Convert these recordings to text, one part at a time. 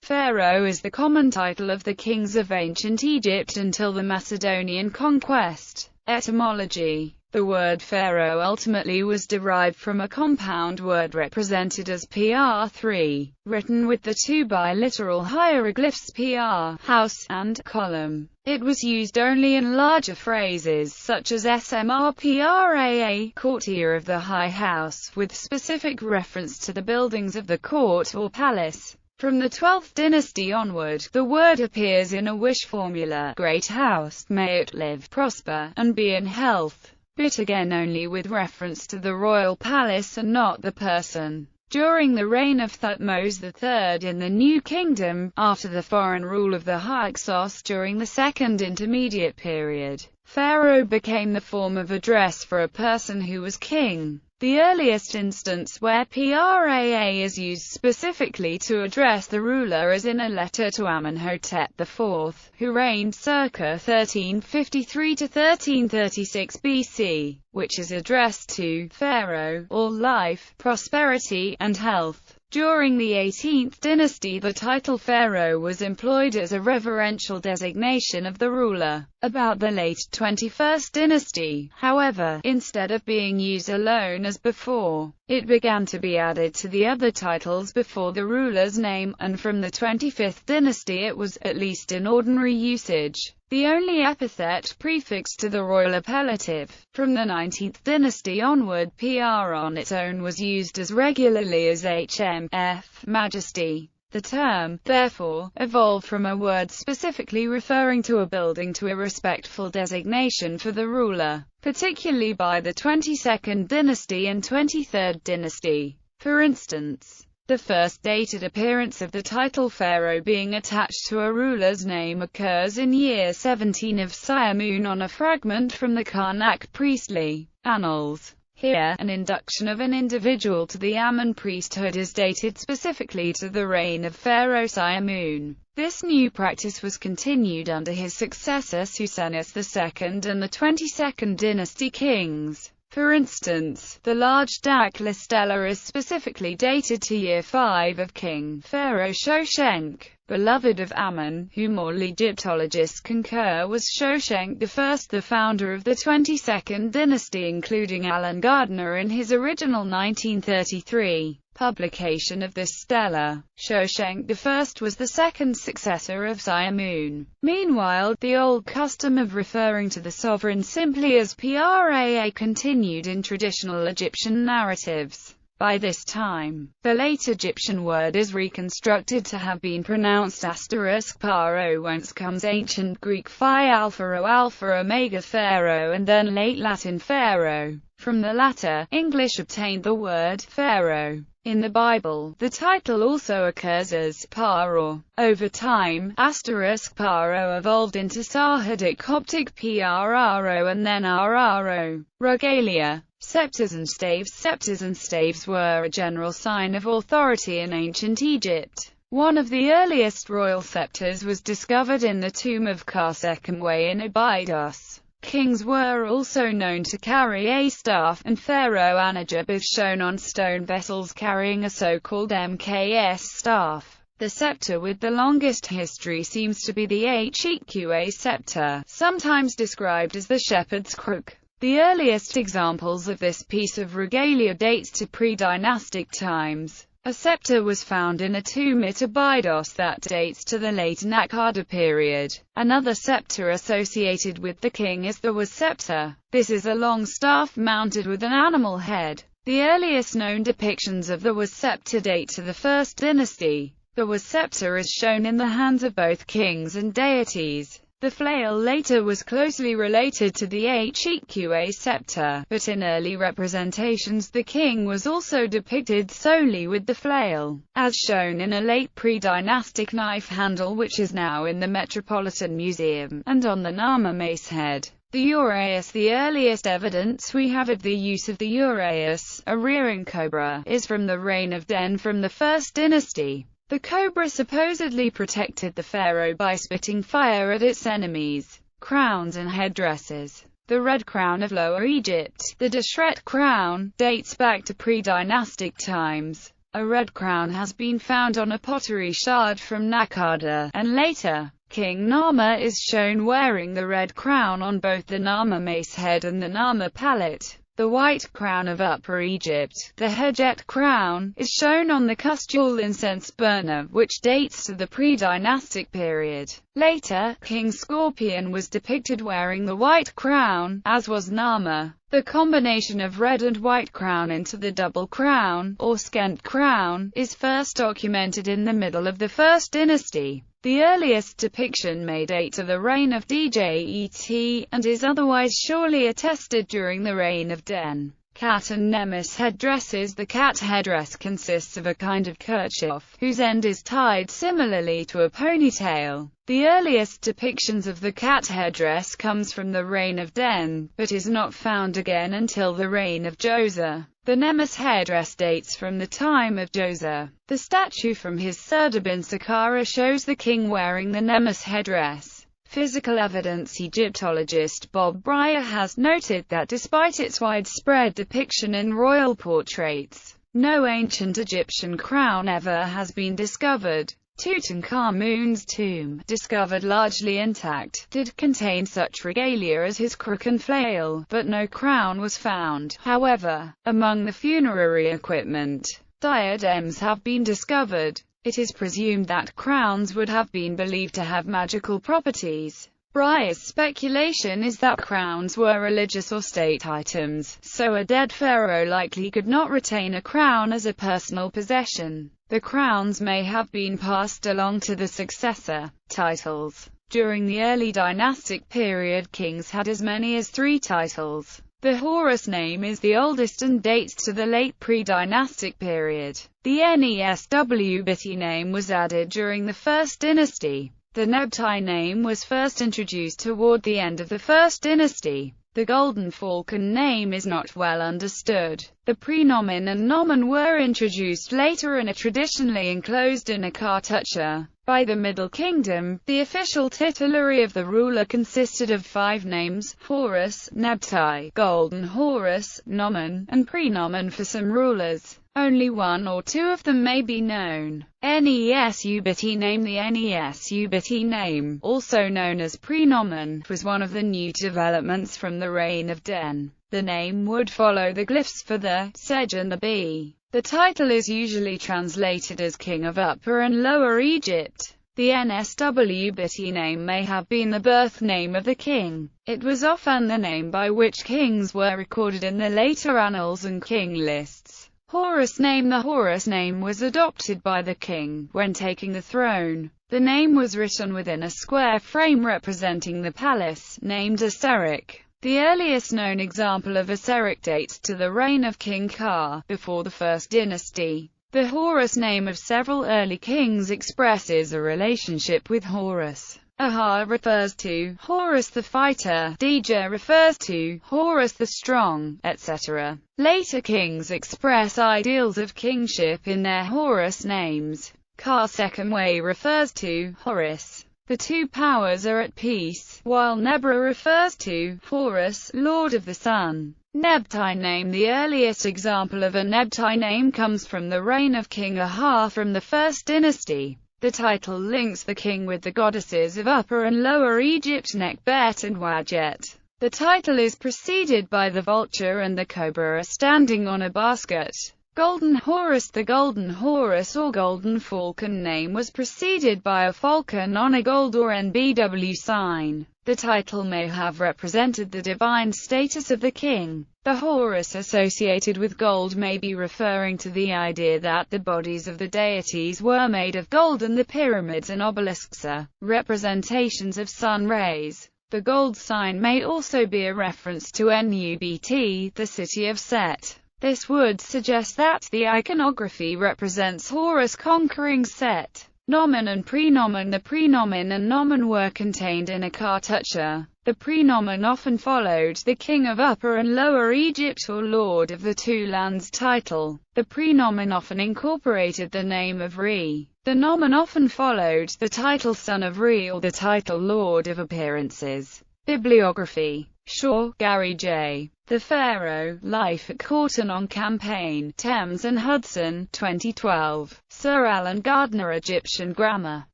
Pharaoh is the common title of the kings of ancient Egypt until the Macedonian conquest. Etymology: the word pharaoh ultimately was derived from a compound word represented as pr3, written with the two biliteral hieroglyphs pr, house, and column. It was used only in larger phrases such as smrpraa, courtier of the high house, with specific reference to the buildings of the court or palace. From the 12th dynasty onward, the word appears in a wish formula: great house, may it live, prosper, and be in health, but again only with reference to the royal palace and not the person. During the reign of Thutmose III in the New Kingdom, after the foreign rule of the Hyksos during the Second Intermediate Period, pharaoh became the form of address for a person who was king. The earliest instance where praa is used specifically to address the ruler is in a letter to Amenhotep IV, who reigned circa 1353 to 1336 BC, which is addressed to Pharaoh, all life, prosperity, and health. During the 18th dynasty, the title pharaoh was employed as a reverential designation of the ruler. About the late 21st dynasty, however, instead of being used alone as before, it began to be added to the other titles before the ruler's name, and from the 25th dynasty it was, at least in ordinary usage, the only epithet prefixed to the royal appellative. From the 19th dynasty onward, pr on its own was used as regularly as hm.f. majesty. The term, therefore, evolved from a word specifically referring to a building to a respectful designation for the ruler, particularly by the 22nd dynasty and 23rd dynasty. For instance, the first dated appearance of the title pharaoh being attached to a ruler's name occurs in year 17 of Siamun on a fragment from the Karnak priestly annals. Here, an induction of an individual to the Amun priesthood is dated specifically to the reign of Pharaoh Siamun. This new practice was continued under his successor Susenus II and the 22nd dynasty kings. For instance, the large Dakhla stela is specifically dated to year 5 of King Pharaoh Shoshenq, beloved of Amun, whom all Egyptologists concur was Shoshenq I, the founder of the 22nd dynasty, including Alan Gardner in his original 1933 publication of this stela. Shoshenq I was the second successor of Siamun. Meanwhile, the old custom of referring to the sovereign simply as praa continued in traditional Egyptian narratives. By this time, the late Egyptian word is reconstructed to have been pronounced *paro, whence comes ancient Greek phi alpha rho alpha omega pharaoh and then late Latin pharaoh. From the latter, English obtained the word pharaoh. In the Bible, the title also occurs as Pharaoh. Over time, *paro evolved into Sahadic Coptic prro and then rro. Regalia, scepters and staves. Scepters and staves were a general sign of authority in ancient Egypt. One of the earliest royal scepters was discovered in the tomb of Karsekemwe in Abydos. Kings were also known to carry a staff, and Pharaoh Anajab is shown on stone vessels carrying a so-called MKS staff. The scepter with the longest history seems to be the Heqa scepter, sometimes described as the shepherd's crook. The earliest examples of this piece of regalia dates to pre-dynastic times. A scepter was found in a tomb at Abydos that dates to the late Naqada period. Another scepter associated with the king is the was scepter. This is a long staff mounted with an animal head. The earliest known depictions of the was scepter date to the First Dynasty. The was scepter is shown in the hands of both kings and deities. The flail later was closely related to the Heqa scepter, but in early representations the king was also depicted solely with the flail, as shown in a late pre-dynastic knife handle which is now in the Metropolitan Museum, and on the Nama mace head. The uraeus. The earliest evidence we have of the use of the uraeus, a rearing cobra, is from the reign of Den from the First Dynasty. The cobra supposedly protected the pharaoh by spitting fire at its enemies. Crowns and headdresses. The red crown of Lower Egypt, the Deshret crown, dates back to pre-dynastic times. A red crown has been found on a pottery shard from Naqada, and later, King Nama is shown wearing the red crown on both the Nama mace head and the Nama palette. The white crown of Upper Egypt, the Hejet crown, is shown on the Kustjul incense burner, which dates to the pre-dynastic period. Later, King Scorpion was depicted wearing the white crown, as was Nama. The combination of red and white crown into the double crown, or skent crown, is first documented in the middle of the First Dynasty. The earliest depiction may date to the reign of Djet, and is otherwise surely attested during the reign of Den. Cat and Nemes headdresses. The cat headdress consists of a kind of kerchief, whose end is tied similarly to a ponytail. The earliest depictions of the cat headdress comes from the reign of Den, but is not found again until the reign of Djoser. The Nemes headdress dates from the time of Djoser. The statue from his Serdabin Saqqara shows the king wearing the Nemes headdress. Physical evidence. Egyptologist Bob Breyer has noted that despite its widespread depiction in royal portraits, no ancient Egyptian crown ever has been discovered. Tutankhamun's tomb, discovered largely intact, did contain such regalia as his crook and flail, but no crown was found. However, among the funerary equipment, diadems have been discovered. It is presumed that crowns would have been believed to have magical properties. Breyer's speculation is that crowns were religious or state items, so a dead pharaoh likely could not retain a crown as a personal possession. The crowns may have been passed along to the successor. Titles. During the early dynastic period, kings had as many as 3 titles. The Horus name is the oldest and dates to the late pre-dynastic period. The Neswbiti name was added during the First Dynasty. The Nebtai name was first introduced toward the end of the First Dynasty. The Golden Falcon name is not well understood. The prenomen and nomen were introduced later and are traditionally enclosed in a cartouche. By the Middle Kingdom, the official titulary of the ruler consisted of 5 names: Horus, Nebtai, Golden Horus, nomen, and prenomen. For some rulers, only 1 or 2 of them may be known. Neswbiti name. The Neswbiti name, also known as prenomen, was one of the new developments from the reign of Den. The name would follow the glyphs for the Sej and the B. The title is usually translated as King of Upper and Lower Egypt. The Neswbiti name may have been the birth name of the king. It was often the name by which kings were recorded in the later annals and king lists. Horus name. The Horus name was adopted by the king when taking the throne. The name was written within a square frame representing the palace, named Aseric. The earliest known example of Aseric dates to the reign of King Ka, before the First Dynasty. The Horus name of several early kings expresses a relationship with Horus. Aha refers to Horus the fighter, Dija refers to Horus the strong, etc. Later kings express ideals of kingship in their Horus names. Ka Sekhemwe refers to Horus. The 2 powers are at peace, while Nebra refers to Horus, Lord of the Sun. Nebtai name. The earliest example of a Nebtai name comes from the reign of King Aha from the First Dynasty. The title links the king with the goddesses of Upper and Lower Egypt, Nekbet and Wadjet. The title is preceded by the vulture and the cobra standing on a basket. Golden Horus. The Golden Horus or Golden Falcon name was preceded by a falcon on a gold or NBW sign. The title may have represented the divine status of the king. The Horus associated with gold may be referring to the idea that the bodies of the deities were made of gold and the pyramids and obelisks are representations of sun rays. The gold sign may also be a reference to Nubt, the city of Set. This would suggest that the iconography represents Horus conquering Set. Nomen and prenomen. The prenomen and nomen were contained in a cartouche. The prenomen often followed the king of Upper and Lower Egypt or lord of the 2 lands title. The prenomen often incorporated the name of Re. The nomen often followed the title son of Re or the title lord of appearances. Bibliography. Shaw, Gary J. The Pharaoh, Life at Court and on Campaign, Thames and Hudson, 2012. Sir Alan Gardner, Egyptian Grammar,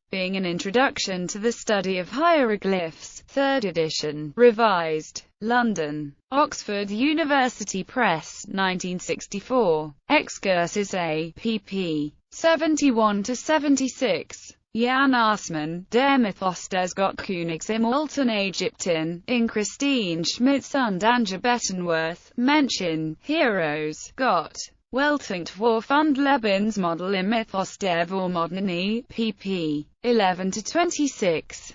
being an Introduction to the Study of Hieroglyphs, 3rd edition, revised. London, Oxford University Press, 1964. Excursus A, pp. 71-76. Jan Arsman, Der Mythos des Gottkönigs im Alten Ägypten, in Christine Schmidt's und Angebettenworth, Mention, Heroes, Gott, Weltentwurf und Lebensmodell im Mythos der Vormoderne, pp. 11-26.